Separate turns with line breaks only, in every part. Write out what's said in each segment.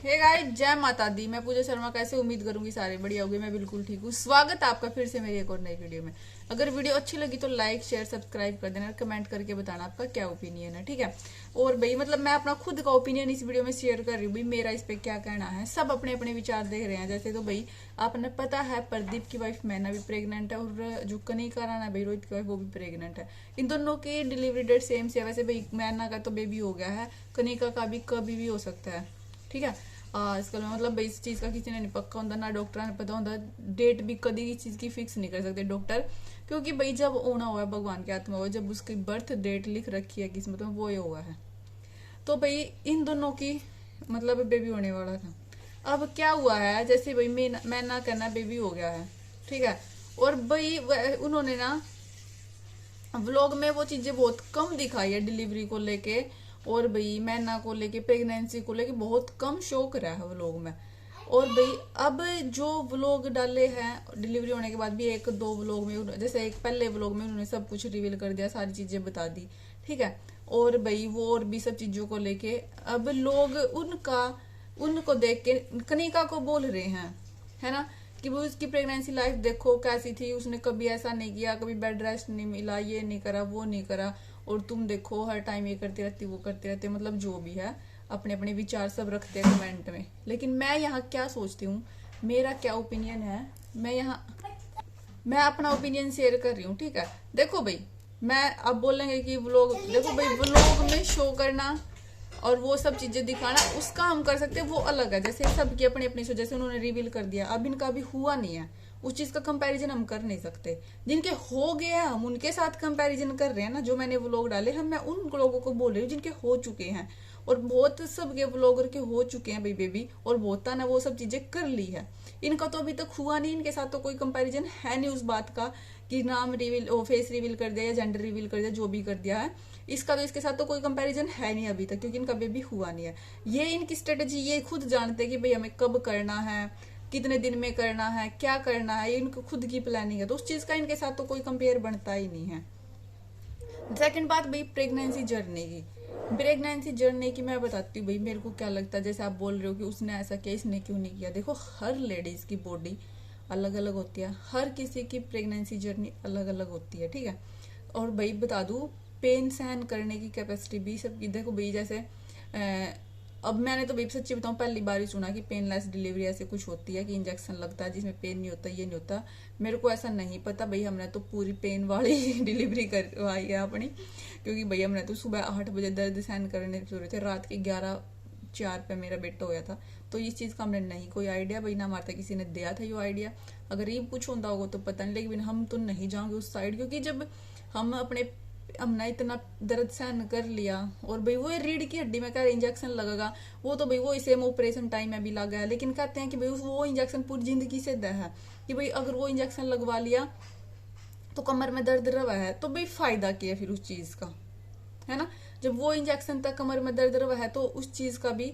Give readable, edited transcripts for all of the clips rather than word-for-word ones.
Hey guys, जय माता दी। मैं पूजा शर्मा कैसे उम्मीद करूंगी सारे बढ़िया होंगे। मैं बिल्कुल ठीक हूँ। स्वागत है आपका फिर से मेरी एक और नई वीडियो में। अगर वीडियो अच्छी लगी तो लाइक शेयर सब्सक्राइब कर देना और कमेंट करके बताना आपका क्या ओपिनियन है, ठीक है। और भाई मैं अपना खुद का ओपिनियन इस वीडियो में शेयर कर रही हूँ। भाई मेरा इस पे क्या कहना है, सब अपने अपने विचार दे रहे हैं। जैसे तो भाई आपने पता है प्रदीप की वाइफ मैना भी प्रेग्नेंट है और जो कनिका राणा भाई रोहित की वाइफ वो भी प्रेग्नेंट है। इन दोनों की डिलीवरी डेट सेम से है। वैसे भाई मैना का तो बेबी हो गया है, कनिका का भी कभी भी हो सकता है, ठीक है। आजकल भाई इस चीज का किसी ने नहीं पक्का होता, ना डॉक्टर ने पता होता। डेट भी कभी इस चीज की फिक्स नहीं कर सकते डॉक्टर, क्योंकि भाई जब होना हुआ है भगवान की आत्मा हुआ, जब उसकी बर्थ डेट लिख रखी है किस्मत में वो ये हुआ है। तो भाई इन दोनों की बेबी होने वाला था। अब क्या हुआ है, जैसे भाई मैं ना करना बेबी हो गया है, ठीक है। और भाई उन्होंने ना व्लॉग में वो चीजें बहुत कम दिखाई है डिलीवरी को लेके, और भाई मैना को लेके प्रेगनेंसी को लेके बहुत कम शो करा है व्लॉग में। और भाई अब जो व्लॉग डाले हैं डिलीवरी होने के बाद भी, एक दो व्लॉग में, जैसे एक पहले व्लॉग में उन्होंने सब कुछ रिवील कर दिया, सारी चीजें बता दी, ठीक है। और भाई वो और भी सब चीजों को लेके अब लोग उनको देख के कनिका को बोल रहे हैं, है ना, कि वो उसकी प्रेगनेंसी लाइफ देखो कैसी थी, उसने कभी ऐसा नहीं किया, कभी बेड रेस्ट नहीं मिला, ये नहीं करा वो नहीं करा, और तुम देखो हर टाइम ये करती रहती वो करती रहती। जो भी है अपने अपने विचार सब रखते हैं कमेंट में। लेकिन मैं यहाँ क्या सोचती हूँ, मेरा क्या ओपिनियन है, मैं अपना ओपिनियन शेयर कर रही हूँ, ठीक है। देखो भाई, मैं अब बोलेंगे कि व्लॉग, देखो भाई व्लॉग में शो करना और वो सब चीजें दिखाना उसका हम कर सकते हैं, वो अलग है। जैसे सबकी अपनी अपनी सोच, जैसे उन्होंने रिवील कर दिया, अब इनका अभी हुआ नहीं है, उस चीज का कंपैरिजन हम कर नहीं सकते। जिनके हो गया है हम उनके साथ कंपैरिजन कर रहे हैं ना। जो मैंने व्लॉग डाले हैं मैं उन लोगों को बोल रही हूँ जिनके हो चुके हैं, और बहुत सबके व्लॉगर के हो चुके हैं भाई बेबी, और बहुत ने वो सब चीजें कर ली है। इनका तो अभी तक हुआ नहीं, इनके साथ तो कोई कंपैरिजन है नहीं उस बात का कि नाम रिवील, फेस रिवील कर दिया या जेंडर रिवील कर दिया, जो भी कर दिया है इसका तो इसके साथ तो कोई कंपैरिजन है नहीं अभी तक, क्योंकि इनका बेबी हुआ नहीं है। ये इनकी स्ट्रेटेजी ये खुद जानते हैं कि भाई हमें कब करना है, कितने दिन में करना है, क्या करना है, ये इनको खुद की प्लानिंग है, तो उस चीज का इनके साथ तो कोई कंपेयर बनता ही नहीं है। सेकंड बात भाई प्रेगनेंसी जर्नी की मैं बताती हूँ भाई मेरे को क्या लगता है। जैसे आप बोल रहे हो कि उसने ऐसा किया इसने क्यों नहीं किया, देखो हर लेडीज की बॉडी अलग अलग होती है, हर किसी की प्रेगनेंसी जर्नी अलग अलग होती है, ठीक है। और भाई बता दूं, पेन सहन करने की कैपेसिटी भी सबकी, देखो भाई जैसे अब मैंने तो भाई सच्ची बताऊं पहली बार ही सुना कि पेनलेस डिलीवरी ऐसे कुछ होती है, कि इंजेक्शन लगता है जिसमें पेन नहीं होता, ये नहीं होता। मेरे को ऐसा नहीं पता भाई, हमने तो पूरी पेन वाली डिलीवरी करवाई है अपनी, क्योंकि भाई हमने तो सुबह 8 बजे दर्द सहन करने शुरू थे, रात के 11:04 पे मेरा बेटा होया था। तो इस चीज का हमने नहीं कोई आइडिया भाई, ना हमारे किसी ने दिया था ये आइडिया। अगर ये कुछ होता होगा तो पता नहीं, लेकिन हम तो नहीं जाएंगे उस साइड, क्योंकि जब हमने इतना दर्द सहन कर लिया, और भाई वो रीढ़ की हड्डी में क्या इंजेक्शन लगेगा, वो तो भाई वो सेम ऑपरेशन टाइम में भी लगा है, लेकिन कहते हैं कि भाई वो इंजेक्शन पूरी जिंदगी से दे है, कि भाई अगर वो इंजेक्शन लगवा लिया तो कमर में दर्द रहा है, तो भाई फायदा क्या है फिर उस चीज का, है ना। जब वो इंजेक्शन तक कमर में दर्द रहा है तो उस चीज का भी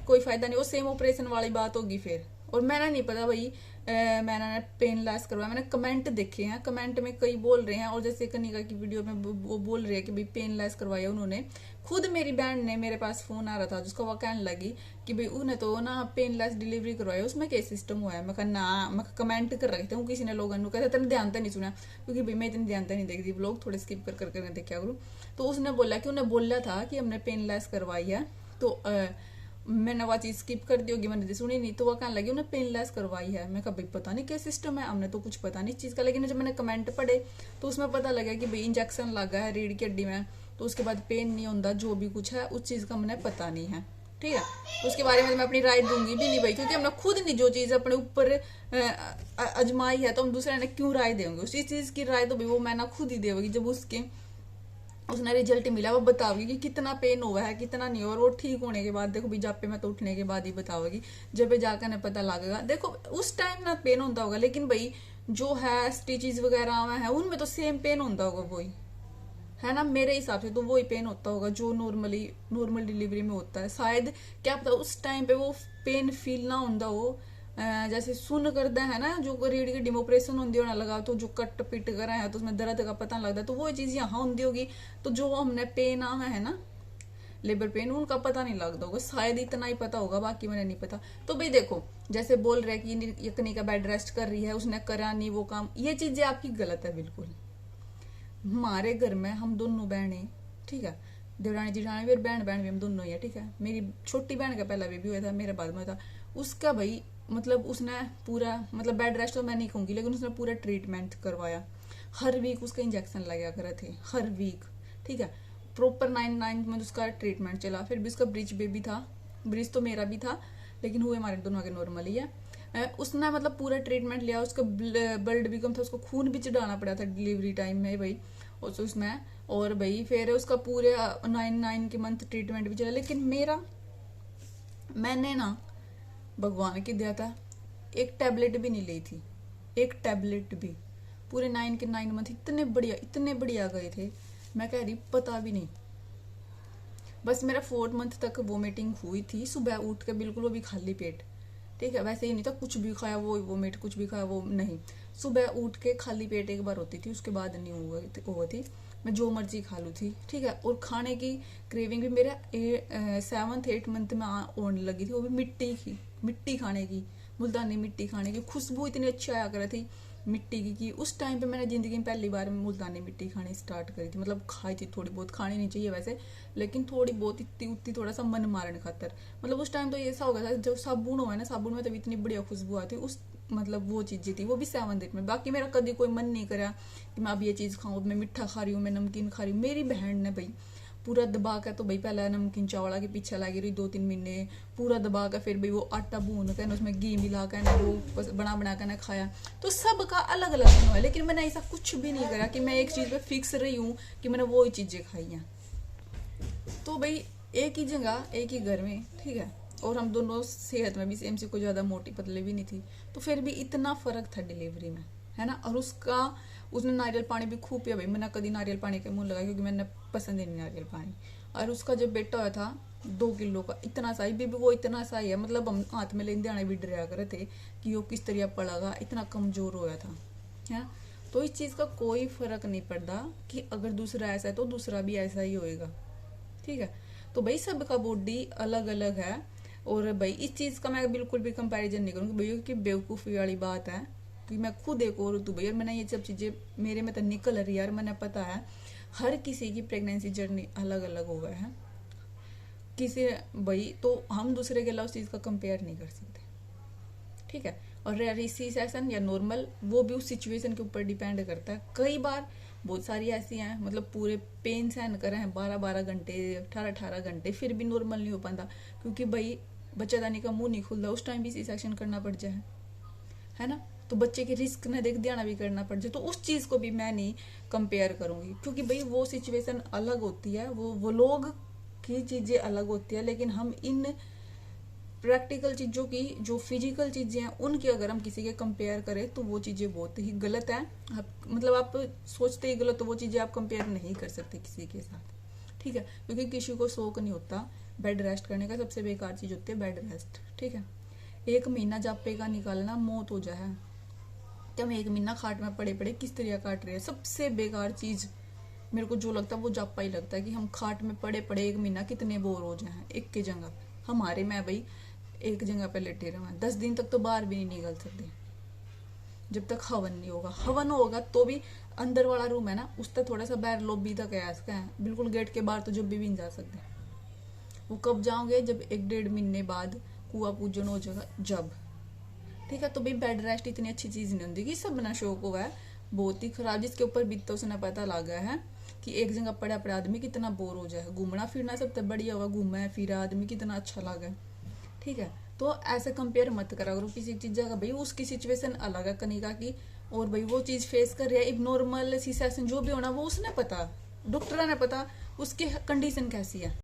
कोई फायदा नहीं, वो सेम ऑपरेशन वाली बात होगी फिर। और मैंने नहीं पता भाई, मैंने पेनलेस करवाया, मैंने कमेंट देखे हैं, कमेंट में कई बोल रहे हैं, और जैसे कनिका की वीडियो में वो बोल रहे हैं कि भाई पेनलेस करवाया उन्होंने। खुद मेरी बहन ने, मेरे पास फोन आ रहा था जिसको वो कहने लगी कि भाई उन्हें तो ना पेनलेस डिलीवरी करवाया, उसमें क्या सिस्टम हुआ है। मैं कमेंट कर रखे थे किसी ने लोगों ने कहते तेने ध्यान तो नहीं सुना, क्योंकि भाई मैं इतनी ध्यान तो नहीं देखती व्लॉग, थोड़े स्किप कर देखा करूँ। तो उसने बोला कि उन्हें बोला था कि हमने पेनलेस करवाई है, तो मैंने वो चीज स्किप कर दी होगी, मैंने सुनी नहीं। तो वो कहने लगी उन्हें पेनलेस करवाई है। मैं कहा भाई पता नहीं क्या सिस्टम है, हमने तो कुछ पता नहीं इस चीज का। लेकिन जब मैंने कमेंट पढ़े तो उसमें पता लगा कि भाई इंजेक्शन लगा है रीढ़ की हड्डी में, तो उसके बाद पेन नहीं होता, जो भी कुछ है उस चीज का मैंने पता नहीं है, ठीक है। तो उसके बारे में मैं अपनी राय दूंगी भी नहीं भाई, क्योंकि हमने खुद नहीं जो चीज अपने ऊपर अजमाई है, तो हम दूसरे ने क्यों राय देंगे। उसी चीज की राय तो भाई वो मैंने खुद ही देगी, जब उसने रिजल्ट मिला वो बताओगी कि कितना पेन हुआ है कितना नहीं, और वो ठीक होने के बाद देखो भाई जापे में तो उठने के बाद ही बताओगी, जब जाकर ना पता लगेगा। देखो उस टाइम ना पेन होता होगा, लेकिन भाई जो है स्टिचेस वगैरह में है उनमें तो सेम पेन होता होगा वही, है ना। मेरे हिसाब से तो वही पेन होता होगा जो नॉर्मल डिलीवरी में होता है। शायद क्या पता उस टाइम पे वो पेन फील ना होता हो, जैसे सुन करते हैं ना, जो रीढ़ की डिमोपरेशन होती होना लगा, तो जो कट पिट कर है तो उसमें दर्द का पता लगता है, तो वो चीज यहाँ होती होगी। तो जो हमने पेन आना है ना, लेबर पेन, उनका पता नहीं लगता होगा, शायद इतना ही पता होगा, बाकी मैंने नहीं पता। तो भाई देखो, जैसे बोल रहे हैं कि कनिका बेड रेस्ट कर रही है, उसने करा नहीं वो काम, ये चीजें आपकी गलत है बिल्कुल। हमारे घर में हम दोनों बहनें, ठीक है, देवरानी जेठानी भी, बहन बहन भी हम दोनों ही है, ठीक है। मेरी छोटी बहन का पहला बेबी हुआ था, मेरे बाद में था उसका। भाई मतलब उसने पूरा, मतलब बेड रेस्ट तो मैं नहीं कहूंगी, लेकिन उसने पूरा ट्रीटमेंट करवाया। हर वीक उसका इंजेक्शन लगा करे थे, हर वीक, ठीक है। प्रॉपर 9 मंथ उसका ट्रीटमेंट चला। फिर भी उसका ब्रिज बेबी था, ब्रिज तो मेरा भी था, लेकिन हुए हमारे दोनों के नॉर्मल ही है। उसने मतलब पूरा ट्रीटमेंट लिया, उसका ब्लड भी कम था, उसको खून भी चढ़ाना पड़ा था डिलीवरी टाइम में भाई उसमें। और भाई फिर उसका पूरे 9 के मंथ ट्रीटमेंट भी चला। लेकिन मैंने ना भगवान की दया था, एक टैबलेट भी नहीं ली थी, एक टैबलेट भी। पूरे 9 मंथ इतने बढ़िया गए थे, मैं कह रही पता भी नहीं। बस मेरा 4th मंथ तक वोमिटिंग हुई थी, सुबह उठ के बिल्कुल, वो भी खाली पेट, ठीक है। वैसे ही नहीं था, कुछ भी खाया वो वोमिट, कुछ भी खाया वो नहीं। सुबह उठ के खाली पेट एक बार होती थी, उसके बाद नहीं हुआ थी। मैं जो मर्जी खा लूँ थी, ठीक है। और खाने की क्रेविंग भी मेरा 7th 8th मंथ में होने लगी थी, वो भी मिट्टी खाने की, मुल्तानी मिट्टी खाने की। खुशबू इतनी अच्छी आया कर थी मिट्टी की उस टाइम पे मैंने जिंदगी में पहली बार मुल्तानी मिट्टी खानी स्टार्ट करी थी। मतलब खाई थी थोड़ी बहुत, खानी नहीं चाहिए वैसे, लेकिन थोड़ी बहुत, इतनी उतनी, थोड़ा सा मन मारने खातर। मतलब उस टाइम तो ऐसा हो गया था, जो साबुन हुआ है ना, साबुन में तब इतनी बढ़िया खुशबू आती उस, मतलब वो चीजें थी, वो भी 7th 8th में। बाकी मेरा कभी कोई मन नहीं करा कि मैं अब ये चीज खाऊं, मैं मिठा खा रही हूँ, मैं नमकीन खा रही हूँ। मेरी बहन ने भाई पूरा दबा के, तो भाई पहले नमकीन चावला के पीछे लगी रही 2-3 महीने, पूरा दबा के। फिर भाई वो आटा भून के उसमें घी मिला के ना वो बना के ना खाया। तो सबका अलग अलग हुआ, लेकिन मैंने ऐसा कुछ भी नहीं करा कि मैं एक चीज पे फिक्स रही हूँ कि मैंने वो ही चीजें खाई हैं। तो भाई एक ही जगह, एक ही घर में, ठीक है। और हम दोनों सेहत में भी सेम से, कोई ज्यादा मोटी पतली भी नहीं थी। तो फिर भी इतना फर्क था डिलीवरी में, है ना। और उसने नारियल पानी भी खूब पिया भाई। मैंने कभी नारियल पानी के मुंह लगाया, क्योंकि मैंने पसंद ही नहीं नारियल पानी। और उसका जब बेटा हुआ था 2 किलो का, इतना सा ही बेबी, वो इतना सा ही है, मतलब हम हाथ में लेने आने भी डरा करे थे कि वो किस तरह पड़ेगा, इतना कमजोर होया था, है। तो इस चीज का कोई फर्क नहीं पड़ता कि अगर दूसरा ऐसा है तो दूसरा भी ऐसा ही होएगा, ठीक है। तो भाई सबका बॉडी अलग अलग है। और भाई इस चीज का मैं बिल्कुल भी कंपैरिजन नहीं करूंगी भैया, कि बेवकूफी वाली बात है कि मैं खुद एक और हूँ भैया, मैंने ये सब चीजें मेरे में तो निकल रही है यार। मैंने पता है हर किसी की प्रेगनेंसी जर्नी अलग अलग हो गया है किसी भाई, तो हम दूसरे के अलावा उस चीज का कंपेयर नहीं कर सकते, ठीक है। और सी सेक्शन या नॉर्मल, वो भी उस सिचुएशन के ऊपर डिपेंड करता है। कई बार बहुत सारी ऐसी हैं, मतलब पूरे पेन सहन कर रहे हैं 12-12 घंटे, 18-18 घंटे, फिर भी नॉर्मल नहीं हो पाता, क्योंकि भाई बच्चेदानी का मुंह नहीं खुलता, उस टाइम भी सी सेक्शन करना पड़ जाए, है ना। तो बच्चे के रिस्क न देख देना भी करना पड़ जाए, तो उस चीज को भी मैं नहीं कंपेयर करूंगी, क्योंकि भाई वो सिचुएशन अलग होती है, वो लोग की चीजें अलग होती है। लेकिन हम इन प्रैक्टिकल चीजों की, जो फिजिकल चीजें हैं, उनकी अगर हम किसी के कंपेयर करें तो वो चीजें बहुत ही गलत है। मतलब आप सोचते ही गलत, तो वो चीजें आप कंपेयर नहीं कर सकते किसी के साथ, ठीक है। क्योंकि किसी को शौक नहीं होता बेड रेस्ट करने का, सबसे बेकार चीज होती है बेड रेस्ट, ठीक है। 1 महीना जापे का निकालना मौत हो जाए, क्या हम 1 महीना खाट में पड़े पड़े किस तरह काट रहे हैं। सबसे बेकार चीज मेरे को जो लगता है वो जापा ही लगता है, कि हम खाट में पड़े पड़े 1 महीना कितने बोर हो जाए एक की जगह। हमारे में भाई एक जगह पे लेटे रहे 10 दिन तक तो बाहर भी नहीं निकल सकते, जब तक हवन नहीं होगा। हवन होगा तो भी अंदर वाला रूम है ना, उस तक थोड़ा सा बाहर लॉबी तक है, बिल्कुल गेट के बाहर तो जब भी नहीं जा सकते। वो कब जाओगे, जब 1-1.5 महीने बाद कुआ पूजन हो जाएगा, जब, ठीक है। तो भाई बेड रेस्ट इतनी अच्छी चीज नहीं होती कि सब ना शौक हुआ है, बहुत ही खराब। जिसके ऊपर बीतता उसने पता लगा है कि एक जगह पड़ा पड़ा आदमी कितना बोर हो जाए। घूमना फिरना सब तो बढ़िया हुआ, घूमा है फिरा आदमी कितना अच्छा लगा, ठीक है। तो ऐसे कंपेयर मत करा करो किसी चीज का, भाई उसकी सिचुएशन अलग है कनिका की, और भाई वो चीज फेस कर रहा है। एक नॉर्मल सी सेक्शन जो भी होना वो उसने पता, डॉक्टर ने पता उसकी कंडीशन कैसी है,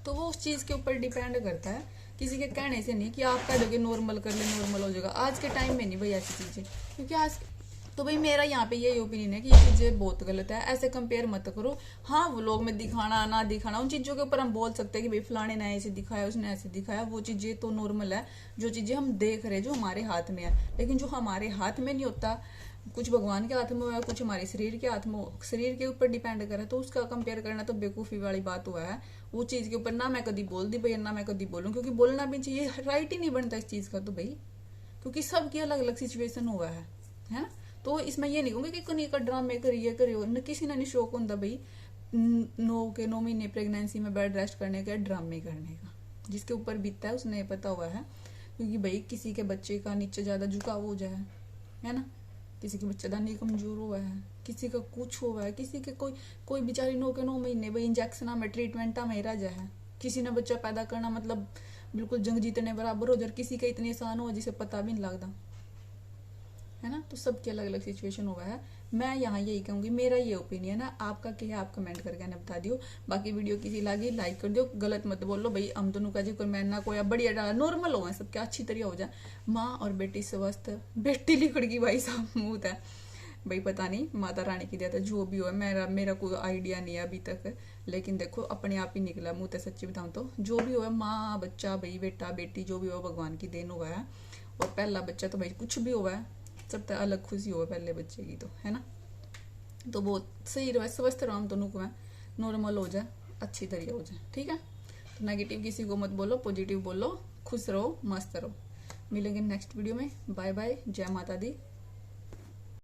तो वो उस चीज के ऊपर डिपेंड करता है, किसी के कहने से नहीं कि आप कह दोगे नॉर्मल कर ले नॉर्मल हो जाएगा। आज के टाइम में नहीं भाई ऐसी चीजें, क्योंकि तो भाई मेरा यहाँ पे ये ओपिनियन है कि ये चीजें बहुत गलत है, ऐसे कंपेयर मत करो। हाँ व्लॉग में दिखाना ना दिखाना उन चीजों के ऊपर हम बोल सकते हैं कि भाई फलाने ने ऐसे दिखाया उसने ऐसे दिखाया, वो चीजें तो नॉर्मल है, जो चीजें हम देख रहे जो हमारे हाथ में है। लेकिन जो हमारे हाथ में नहीं होता, कुछ भगवान के हाथ में है, कुछ हमारे शरीर के हाथ में, शरीर के ऊपर डिपेंड करे, तो उसका कंपेयर करना तो बेवकूफी वाली बात हुआ है। वो चीज के ऊपर ना मैं कभी बोल दी भाई, ना मैं कभी बोलूं, क्योंकि बोलना भी चाहिए, राइट ही नहीं बनता इस चीज का तो भाई, क्योंकि सबकी अलग अलग सिचुएशन हुआ है ना। तो इसमें ये नहीं कहूंगी कि कहीं का ड्रामे करिए करियो न, किसी ने नहीं शौक होता भाई 9 महीने प्रेगनेंसी में बेड रेस्ट करने का, ड्रामे करने का। जिसके ऊपर बीतता है उसने पता हुआ है, क्योंकि भाई किसी के बच्चे का नीचे ज्यादा झुकाव हो जाए, है ना, किसी के बच्चेदानी कमजोर हुआ है, किसी का कुछ हुआ है, किसी के कोई बेचारी 9 महीने भाई इंजेक्शन में ट्रीटमेंट में रह जाए, किसी ने बच्चा पैदा करना मतलब बिल्कुल जंग जीतने बराबर हो जाए, किसी का इतनी आसान हो जिसे पता भी नहीं लगता, है ना। तो सबकी अलग अलग सिचुएशन हुआ है। मैं यहाँ यही कहूंगी, मेरा ये ओपिनियन है, आपका क्या है आप कमेंट करके ना बता दियो। बाकी वीडियो किसी लगी लाइक कर दियो, गलत मत बोलो भाई, हम दोनों का जी कोई मैं ना कोई बढ़िया डाला, नॉर्मल हो सब क्या अच्छी तरह हो जाए, माँ और बेटी स्वस्थ, बेटी लिखड़ की भाई साहब मुंह है भाई, पता नहीं माता रानी की देता जो भी हो, मेरा कोई आइडिया नहीं है अभी तक, लेकिन देखो अपने आप ही निकला मुंह से, सच्ची बताऊं तो जो भी हो, माँ बच्चा भाई बेटा बेटी जो भी हो भगवान की देन हुआ है। और पहला बच्चा तो भाई कुछ भी हुआ है, सब अलग खुशी हो पहले बच्चे की, तो है ना। तो बहुत सही रहो, स्वस्थ रहो, हम दोनों को है नॉर्मल हो जाए, अच्छी तरह हो जाए, ठीक है। तो नेगेटिव किसी को मत बोलो, पॉजिटिव बोलो, खुश रहो, मस्त रहो। मिलेंगे नेक्स्ट वीडियो में, बाय बाय, जय माता दी।